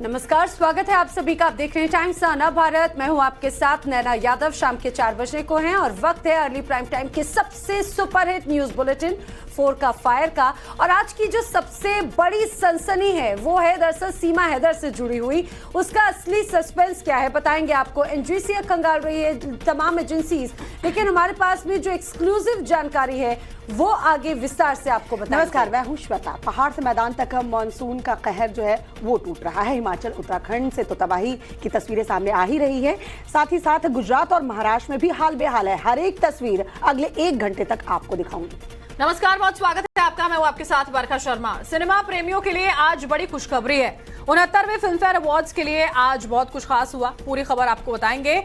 नमस्कार, स्वागत है आप सभी का। आप देख रहे हैं टाइम्स ऑन भारत। मैं हूं आपके साथ नैना यादव। शाम के 4 बजने को हैं और वक्त है अर्ली प्राइम टाइम के सबसे सुपरहिट न्यूज बुलेटिन 4 का फायर का। और आज की जो सबसे बड़ी सनसनी है वो है दरअसल सीमा हैदर से जुड़ी हुई। उसका असली सस्पेंस क्या है बताएंगे आपको। एनजीसी खंगाल रही है तमाम एजेंसीज, लेकिन हमारे पास भी जो एक्सक्लूसिव जानकारी है वो आगे विस्तार से आपको बताएंगे। नमस्कार, मैं हूं श्वेता। पहाड़ से मैदान तक मानसून का कहर जो है वो टूट रहा है। हिमाचल उत्तराखंड से तो तबाही की तस्वीरें सामने आ ही रही है, साथ ही साथ गुजरात और महाराष्ट्र में भी हाल बेहाल है। हर एक तस्वीर अगले 1 घंटे तक आपको दिखाऊंगी। नमस्कार, बहुत स्वागत है आपका। मैं हूं आपके साथ वर्षा शर्मा। सिनेमा प्रेमियों के लिए आज बड़ी खुशखबरी है। 69वें फिल्म फेयर अवार्ड्स के लिए आज बहुत कुछ खास हुआ। पूरी खबर आपको बताएंगे।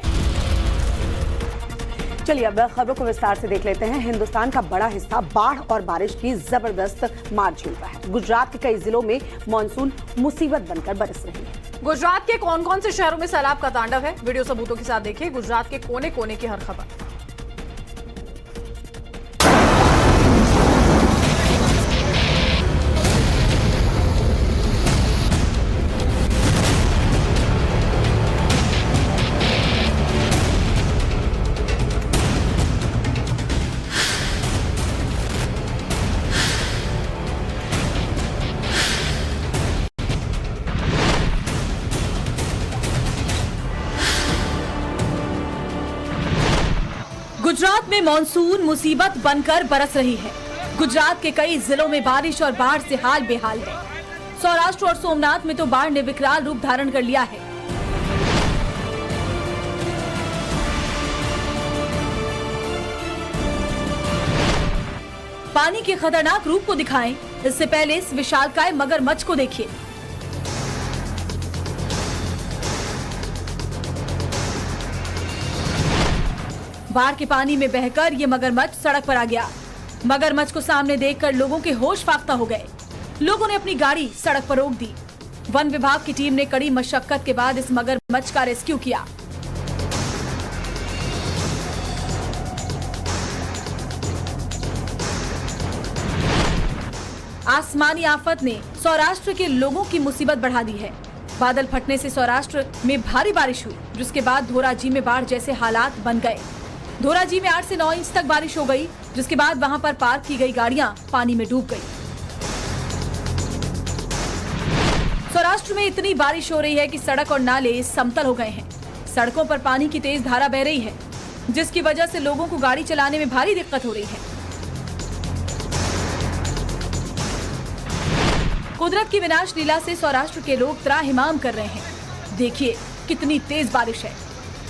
चलिए अब खबरों को विस्तार से देख लेते हैं। हिंदुस्तान का बड़ा हिस्सा बाढ़ और बारिश की जबरदस्त मार झेल रहा है। गुजरात के कई जिलों में मानसून मुसीबत बनकर बरस रही है। गुजरात के कौन कौन से शहरों में सैलाब का तांडव है, वीडियो सबूतों के साथ देखिए गुजरात के कोने कोने की हर खबर। गुजरात में मानसून मुसीबत बनकर बरस रही है। गुजरात के कई जिलों में बारिश और बाढ़ से हाल बेहाल है। सौराष्ट्र और सोमनाथ में तो बाढ़ ने विकराल रूप धारण कर लिया है। पानी के खतरनाक रूप को दिखाएं, इससे पहले इस विशालकाय मगरमच्छ को देखिए। बाढ़ के पानी में बहकर ये मगरमच्छ सड़क पर आ गया। मगरमच्छ को सामने देखकर लोगों के होश फाख्ता हो गए। लोगों ने अपनी गाड़ी सड़क पर रोक दी। वन विभाग की टीम ने कड़ी मशक्कत के बाद इस मगरमच्छ का रेस्क्यू किया। आसमानी आफत ने सौराष्ट्र के लोगों की मुसीबत बढ़ा दी है। बादल फटने से सौराष्ट्र में भारी बारिश हुई, जिसके बाद धोराजी में बाढ़ जैसे हालात बन गए। धोराजी में 8 से 9 इंच तक बारिश हो गई, जिसके बाद वहां पर पार्क की गई गाड़ियां पानी में डूब गई। सौराष्ट्र में इतनी बारिश हो रही है कि सड़क और नाले समतल हो गए हैं। सड़कों पर पानी की तेज धारा बह रही है, जिसकी वजह से लोगों को गाड़ी चलाने में भारी दिक्कत हो रही है। कुदरत की विनाश लीला से सौराष्ट्र के लोग त्राहिमाम कर रहे हैं। देखिए कितनी तेज बारिश है।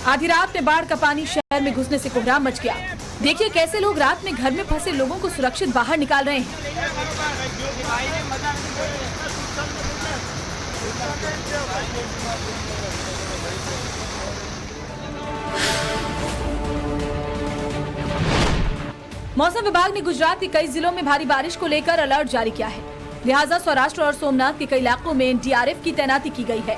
आधी रात में बाढ़ का पानी शहर में घुसने से कोहराम मच गया। देखिए कैसे लोग रात में घर में फंसे लोगों को सुरक्षित बाहर निकाल रहे हैं। मौसम विभाग ने गुजरात के कई जिलों में भारी बारिश को लेकर अलर्ट जारी किया है। लिहाजा सौराष्ट्र और सोमनाथ के कई इलाकों में एनडीआरएफ की तैनाती की गई है।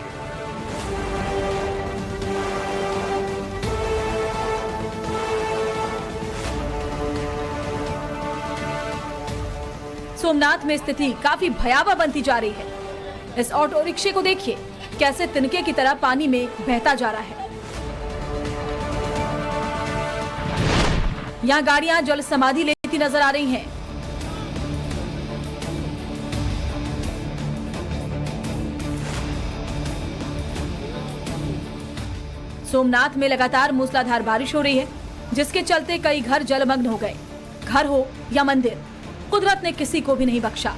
सोमनाथ में स्थिति काफी भयावह बनती जा रही है। इस ऑटो रिक्शे को देखिए कैसे तिनके की तरह पानी में बहता जा रहा है। यहाँ गाड़ियां जल समाधि लेती नजर आ रही हैं। सोमनाथ में लगातार मूसलाधार बारिश हो रही है, जिसके चलते कई घर जलमग्न हो गए। घर हो या मंदिर, कुदरत ने किसी को भी नहीं बख्शा।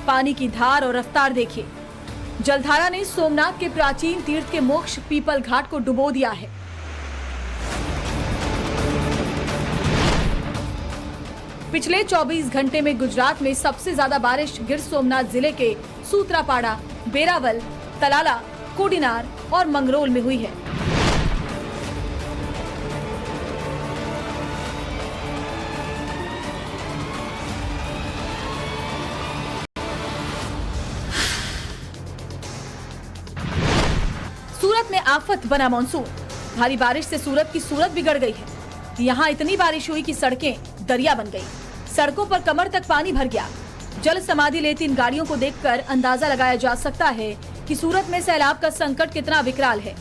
पानी की धार और रफ्तार देखिए। जलधारा ने सोमनाथ के प्राचीन तीर्थ के मोक्ष पीपल घाट को डुबो दिया है। पिछले 24 घंटे में गुजरात में सबसे ज्यादा बारिश गिर सोमनाथ जिले के सूत्रापाड़ा, बेरावल, तलाला, कोडिनार और मंगरोल में हुई है। सूरत में आफत बना मानसून। भारी बारिश से सूरत की सूरत बिगड़ गई है। यहाँ इतनी बारिश हुई कि सड़कें दरिया बन गई। सड़कों पर कमर तक पानी भर गया। जल समाधि लेती इन गाड़ियों को देखकर अंदाजा लगाया जा सकता है कि सूरत में सैलाब का संकट कितना विकराल है।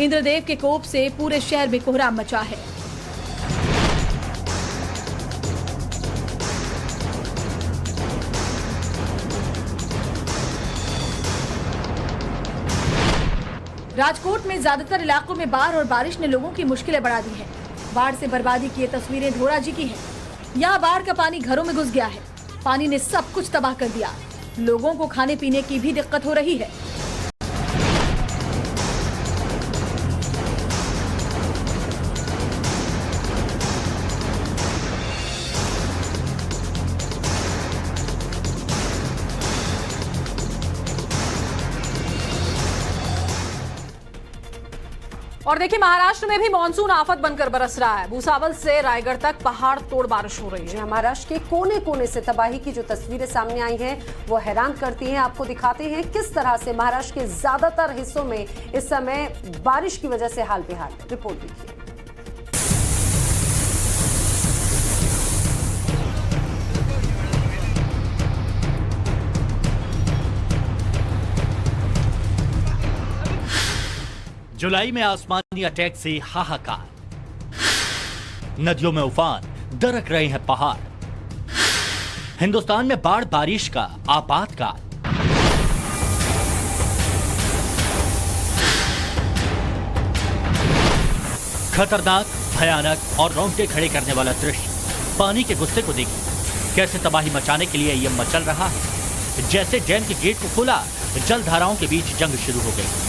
इंद्रदेव के कोप से पूरे शहर में कोहराम मचा है। राजकोट में ज्यादातर इलाकों में बाढ़ और बारिश ने लोगों की मुश्किलें बढ़ा दी हैं। बाढ़ से बर्बादी की ये तस्वीरें धोराजी की हैं। यहाँ बाढ़ का पानी घरों में घुस गया है। पानी ने सब कुछ तबाह कर दिया। लोगों को खाने पीने की भी दिक्कत हो रही है। और देखिए, महाराष्ट्र में भी मानसून आफत बनकर बरस रहा है। भूसावल से रायगढ़ तक पहाड़ तोड़ बारिश हो रही है। महाराष्ट्र के कोने कोने से तबाही की जो तस्वीरें सामने आई हैं वो हैरान करती हैं। आपको दिखाते हैं किस तरह से महाराष्ट्र के ज्यादातर हिस्सों में इस समय बारिश की वजह से हाल बेहाल है। रिपोर्ट देखिए। जुलाई में आसमानी अटैक से हाहाकार, नदियों में उफान, दरक रहे हैं पहाड़। हिंदुस्तान में बाढ़ बारिश का आपातकाल। खतरनाक, भयानक और रोंगटे खड़े करने वाला दृश्य। पानी के गुस्से को देखिए, कैसे तबाही मचाने के लिए यह मचल रहा है। जैसे डैम के गेट को खोला, जल धाराओं के बीच जंग शुरू हो गई।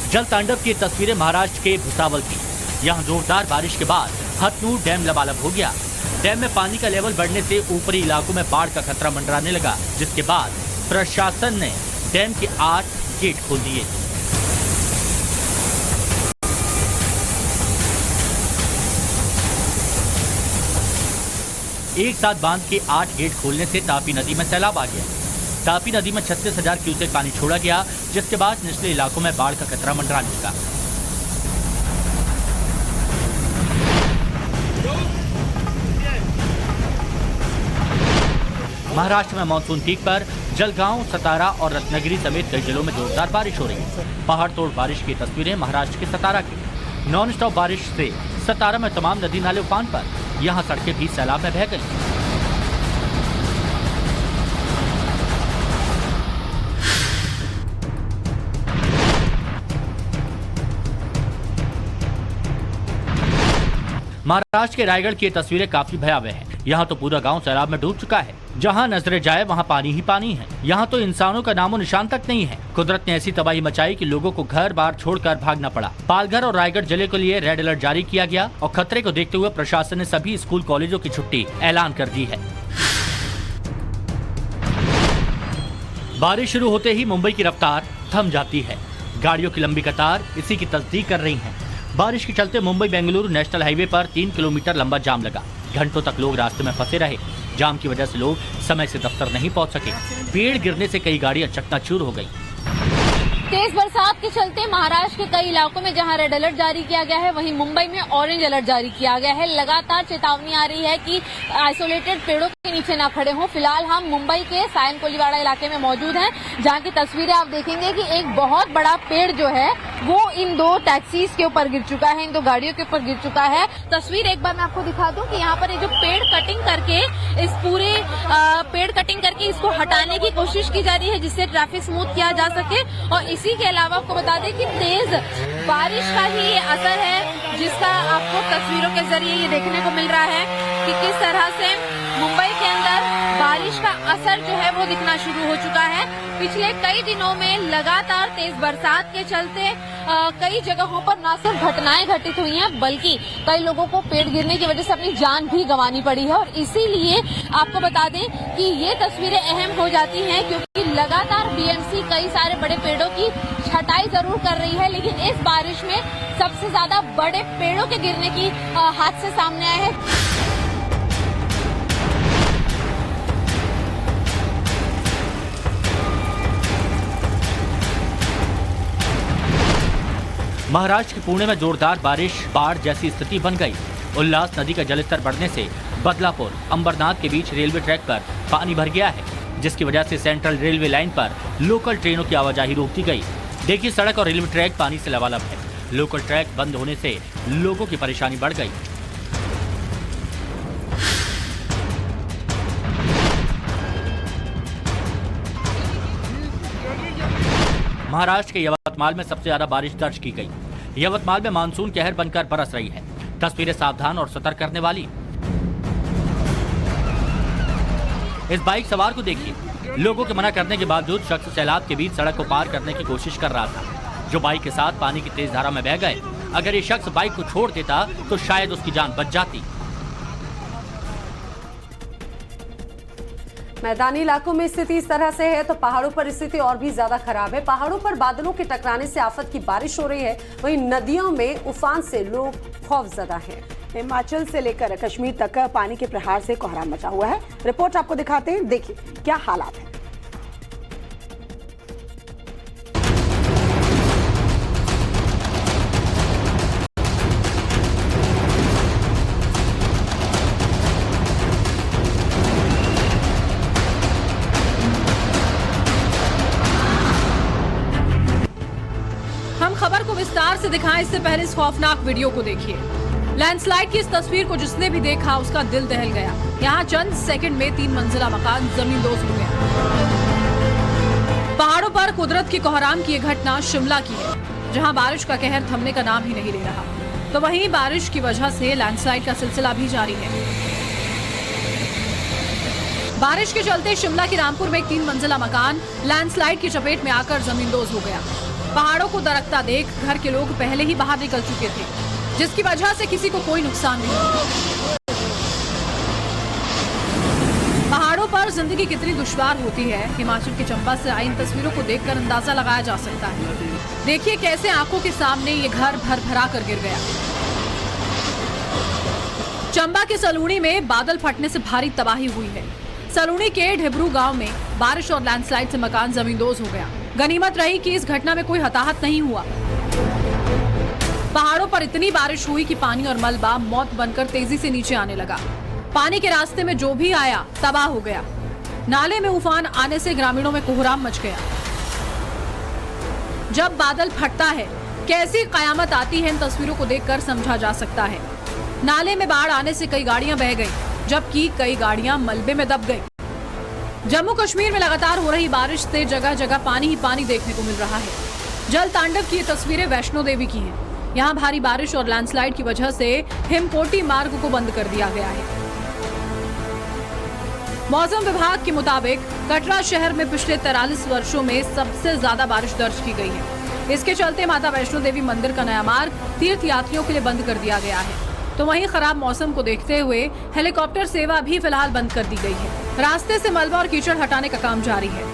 जल तांडव की तस्वीरें महाराष्ट्र के भूसावल की। यहां जोरदार बारिश के बाद हथनूर डैम लबालब हो गया। डैम में पानी का लेवल बढ़ने से ऊपरी इलाकों में बाढ़ का खतरा मंडराने लगा, जिसके बाद प्रशासन ने डैम के 8 गेट खोल दिए। एक साथ बांध के 8 गेट खोलने से तापी नदी में सैलाब आ गया। तापी नदी में 36,000 क्यूसेक पानी छोड़ा गया, जिसके बाद निचले इलाकों में बाढ़ का खतरा मंडराने लगा। महाराष्ट्र में मानसून पीक पर जलगांव, सतारा और रत्नागिरी समेत कई जिलों में जोरदार बारिश हो रही है। पहाड़ तोड़ बारिश की तस्वीरें महाराष्ट्र के सतारा की। नॉन स्टॉप बारिश से सतारा में तमाम नदी नाले उफान पर। यहाँ सड़कें भी सैलाब में बह गई। महाराष्ट्र के रायगढ़ की तस्वीरें काफी भयावह हैं। यहाँ तो पूरा गांव सैलाब में डूब चुका है। जहाँ नजरें जाए वहाँ पानी ही पानी है। यहाँ तो इंसानों का नामो निशान तक नहीं है। कुदरत ने ऐसी तबाही मचाई कि लोगों को घर बार छोड़कर भागना पड़ा। पालघर और रायगढ़ जिले के लिए रेड अलर्ट जारी किया गया और खतरे को देखते हुए प्रशासन ने सभी स्कूल कॉलेजों की छुट्टी ऐलान कर दी है। बारिश शुरू होते ही मुंबई की रफ्तार थम जाती है। गाड़ियों की लंबी कतार इसी की तस्दीक कर रही है। बारिश के चलते मुंबई बेंगलुरु नेशनल हाईवे पर 3 किलोमीटर लंबा जाम लगा। घंटों तक लोग रास्ते में फंसे रहे। जाम की वजह से लोग समय से दफ्तर नहीं पहुंच सके। पेड़ गिरने से कई गाड़ियां चकनाचूर हो गई। तेज बरसात के चलते महाराष्ट्र के कई इलाकों में जहां रेड अलर्ट जारी किया गया है, वहीं मुंबई में ऑरेंज अलर्ट जारी किया गया है। लगातार चेतावनी आ रही है कि आइसोलेटेड पेड़ों के नीचे ना खड़े हों। फिलहाल हम मुंबई के सायन कोलीवाड़ा इलाके में मौजूद हैं, जहां की तस्वीरें आप देखेंगे कि एक बहुत बड़ा पेड़ जो है वो इन 2 टैक्सीज के ऊपर गिर चुका है, इन 2 गाड़ियों के ऊपर गिर चुका है। तस्वीर एक बार मैं आपको दिखा दूं कि यहाँ पर ये जो पेड़ कटिंग करके इस पूरे पेड़ कटिंग करके इसको हटाने की कोशिश की जा रही है, जिससे ट्रैफिक स्मूथ किया जा सके। और इसी के अलावा आपको बता दें कि तेज बारिश का ही ये असर है, जिसका आपको तस्वीरों के जरिए ये देखने को मिल रहा है कि किस तरह से मुंबई के अंदर बारिश का असर जो है वो दिखना शुरू हो चुका है। पिछले कई दिनों में लगातार तेज बरसात के चलते कई जगहों पर न सिर्फ घटनाएं घटित हुई हैं, बल्कि कई लोगों को पेड़ गिरने की वजह से अपनी जान भी गंवानी पड़ी है। और इसीलिए आपको बता दें कि ये तस्वीरें अहम हो जाती हैं, क्योंकि लगातार बीएमसी कई सारे बड़े पेड़ों की छटाई जरूर कर रही है, लेकिन इस बारिश में सबसे ज्यादा बड़े पेड़ों के गिरने की हादसे सामने आए हैं। महाराष्ट्र के पुणे में जोरदार बारिश बाढ़ जैसी स्थिति बन गई। उल्लास नदी का जलस्तर बढ़ने से बदलापुर अंबरनाथ के बीच रेलवे ट्रैक पर पानी भर गया है। जिसकी वजह से सेंट्रल रेलवे लाइन पर लोकल ट्रेनों की आवाजाही रोक दी गई। देखिए, सड़क और रेलवे ट्रैक पानी से लबालब है। लोकल ट्रैक बंद होने से लोगों की परेशानी बढ़ गई। महाराष्ट्र के यवतमाल में सबसे ज्यादा बारिश दर्ज की गई। यवतमाल में मानसून कहर बनकर बरस रही है। तस्वीरें सावधान और सतर्क करने वाली। इस बाइक सवार को देखिए, लोगों के मना करने के बावजूद शख्स सैलाब के बीच सड़क को पार करने की कोशिश कर रहा था। जो बाइक के साथ पानी की तेज धारा में बह गए। अगर ये शख्स बाइक को छोड़ देता तो शायद उसकी जान बच जाती। मैदानी इलाकों में स्थिति इस तरह से है तो पहाड़ों पर स्थिति और भी ज्यादा खराब है। पहाड़ों पर बादलों के टकराने से आफत की बारिश हो रही है, वहीं नदियों में उफान से लोग खौफजदा हैं। हिमाचल से लेकर कश्मीर तक पानी के प्रहार से कोहराम मचा हुआ है। रिपोर्ट आपको दिखाते हैं, देखिए क्या हालात है। हम खबर को विस्तार से दिखाएं इससे पहले इस खौफनाक वीडियो को देखिए। लैंडस्लाइड की इस तस्वीर को जिसने भी देखा उसका दिल दहल गया। यहाँ चंद सेकंड में 3 मंजिला मकान जमींदोज हो गया। पहाड़ों पर कुदरत की कोहराम की ये घटना शिमला की है, जहाँ बारिश का कहर थमने का नाम ही नहीं ले रहा। तो वहीं बारिश की वजह से लैंडस्लाइड का सिलसिला भी जारी है। बारिश के चलते शिमला के रामपुर में एक 3 मंजिला मकान लैंडस्लाइड की चपेट में आकर जमींदोज हो गया। पहाड़ों को दरकता देख घर के लोग पहले ही बाहर निकल चुके थे, जिसकी वजह से किसी को कोई नुकसान नहीं हुआ। पहाड़ों पर जिंदगी कितनी दुश्वार होती है, हिमाचल के चंबा से आई इन तस्वीरों को देखकर अंदाजा लगाया जा सकता है। देखिए कैसे आंखों के सामने ये घर भर भरा कर गिर गया। चंबा के सलूणी में बादल फटने से भारी तबाही हुई है। सलूणी के ढिब्रू गांव में बारिश और लैंडस्लाइड से मकान जमींदोज हो गया। गनीमत रही कि इस घटना में कोई हताहत नहीं हुआ। पहाड़ों पर इतनी बारिश हुई कि पानी और मलबा मौत बनकर तेजी से नीचे आने लगा। पानी के रास्ते में जो भी आया तबाह हो गया। नाले में उफान आने से ग्रामीणों में कोहराम मच गया। जब बादल फटता है कैसी कयामत आती है, इन तस्वीरों को देखकर समझा जा सकता है। नाले में बाढ़ आने से कई गाड़ियां बह गईं, जबकि कई गाड़ियां मलबे में दब गईं। जम्मू कश्मीर में लगातार हो रही बारिश से जगह जगह पानी ही पानी देखने को मिल रहा है। जल तांडव की ये तस्वीरें वैष्णो देवी की हैं। यहाँ भारी बारिश और लैंडस्लाइड की वजह से हिमकोटी मार्ग को बंद कर दिया गया है। मौसम विभाग के मुताबिक कटरा शहर में पिछले 43 वर्षों में सबसे ज्यादा बारिश दर्ज की गई है। इसके चलते माता वैष्णो देवी मंदिर का नया मार्ग तीर्थ यात्रियों के लिए बंद कर दिया गया है। तो वहीं खराब मौसम को देखते हुए हेलीकॉप्टर सेवा भी फिलहाल बंद कर दी गई है। रास्ते से मलबा और कीचड़ हटाने का काम जारी है।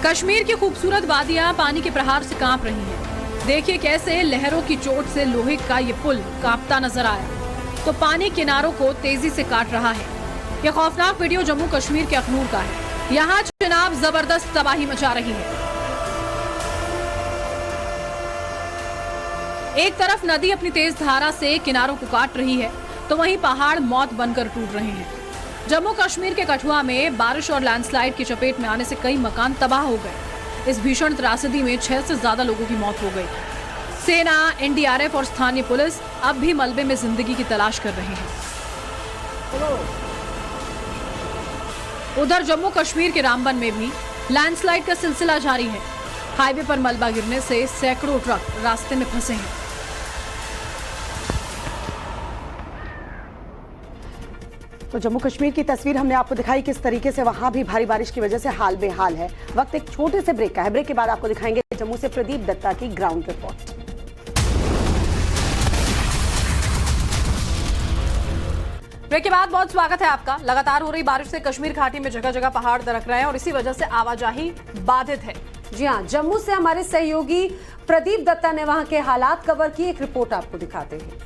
कश्मीर की खूबसूरत वादियां पानी के प्रहार से कांप रही हैं। देखिए कैसे लहरों की चोट से लोहे का ये पुल कांपता नजर आया, तो पानी किनारों को तेजी से काट रहा है। यह खौफनाक वीडियो जम्मू कश्मीर के अखनूर का है। यहाँ चिनाब जबरदस्त तबाही मचा रही है। एक तरफ नदी अपनी तेज धारा से किनारों को काट रही है, तो वहीं पहाड़ मौत बनकर टूट रहे हैं। जम्मू कश्मीर के कठुआ में बारिश और लैंडस्लाइड की चपेट में आने से कई मकान तबाह हो गए। इस भीषण त्रासदी में 6 से ज्यादा लोगों की मौत हो गई। सेना, एनडीआरएफ और स्थानीय पुलिस अब भी मलबे में जिंदगी की तलाश कर रहे हैं। उधर जम्मू कश्मीर के रामबन में भी लैंडस्लाइड का सिलसिला जारी है। हाईवे पर मलबा गिरने से सैकड़ों ट्रक रास्ते में फंसे हैं। तो जम्मू कश्मीर की तस्वीर हमने आपको दिखाई, किस तरीके से वहां भी भारी बारिश की वजह से हाल बेहाल है। वक्त एक छोटे से ब्रेक का है। ब्रेक के बाद आपको दिखाएंगे जम्मू से प्रदीप दत्ता की ग्राउंड रिपोर्ट। ब्रेक के बाद बहुत स्वागत है आपका। लगातार हो रही बारिश से कश्मीर घाटी में जगह जगह पहाड़ दरक रहे हैं और इसी वजह से आवाजाही बाधित है। जी हाँ, जम्मू से हमारे सहयोगी प्रदीप दत्ता ने वहां के हालात कवर किए। एक रिपोर्ट आपको दिखाते हैं।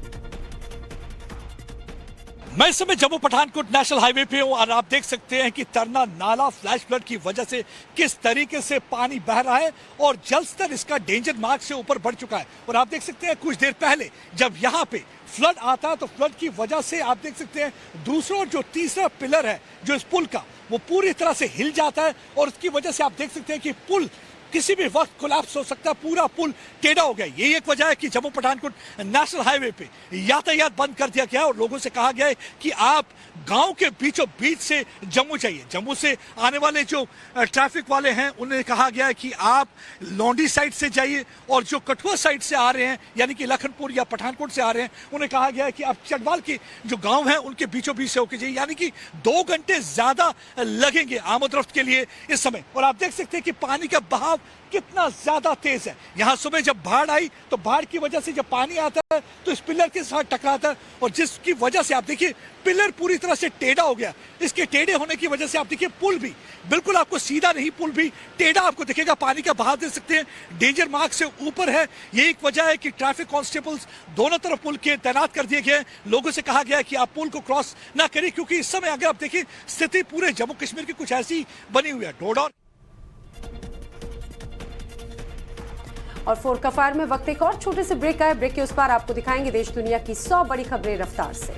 मैं इस समय जम्मू पठानकोट नेशनल हाईवे पे हूं और आप देख सकते हैं कि तरना नाला फ्लैश फ्लड की वजह से किस तरीके से पानी बह रहा है और जल स्तर इसका डेंजर मार्क से ऊपर बढ़ चुका है। और आप देख सकते हैं कुछ देर पहले जब यहाँ पे फ्लड आता है तो फ्लड की वजह से आप देख सकते हैं दूसरा और जो तीसरा पिलर है जो इस पुल का वो पूरी तरह से हिल जाता है और उसकी वजह से आप देख सकते हैं कि पुल किसी भी वक्त कोलैप्स हो सकता है, पूरा पुल टेढ़ा हो गया। यही एक वजह है कि जम्मू पठानकोट नेशनल हाईवे पे यातायात बंद कर दिया गया और लोगों से कहा गया है कि आप गांव के बीचों बीच से जम्मू जाइए। जम्मू से आने वाले जो ट्रैफिक वाले हैं उन्हें कहा गया है कि आप लौंडी साइड से जाइए और जो कठुआ साइड से आ रहे हैं यानी कि लखनपुर या पठानकोट से आ रहे हैं उन्हें कहा गया है कि आप चटवाल के जो गाँव हैं उनके बीचों बीच से होकर जाइए, यानी कि 2 घंटे ज्यादा लगेंगे आमदरफ्त के लिए इस समय। और आप देख सकते हैं कि पानी का बहाव कितना ज्यादा तेज है। यहां सुबह जब बाढ़ आई तो बाढ़ की वजह से जब पानी आता है तो इस पिलर के साथ टकराता है और जिसकी वजह से आप देखिए पिलर पूरी तरह से टेढ़ा हो गया। इसके टेढ़े होने की वजह से आप देखिए पुल भी बिल्कुल आपको सीधा नहीं, पुल भी टेढ़ा आपको दिखेगा। पानी का बहाव देख सकते हैं डेंजर मार्क से ऊपर है। यही एक वजह है कि ट्रैफिक कांस्टेबल्स दोनों तरफ पुल के तैनात कर दिए गए। लोगों से कहा गया है कि आप पुल को क्रॉस ना करें क्योंकि इस समय अगर आप देखिए स्थिति पूरे जम्मू कश्मीर की कुछ ऐसी बनी हुई है। डोडा और 4 का फायर में वक्त एक और छोटे से ब्रेक का है। ब्रेक के उस पार आपको दिखाएंगे देश दुनिया की 100 बड़ी खबरें रफ्तार से।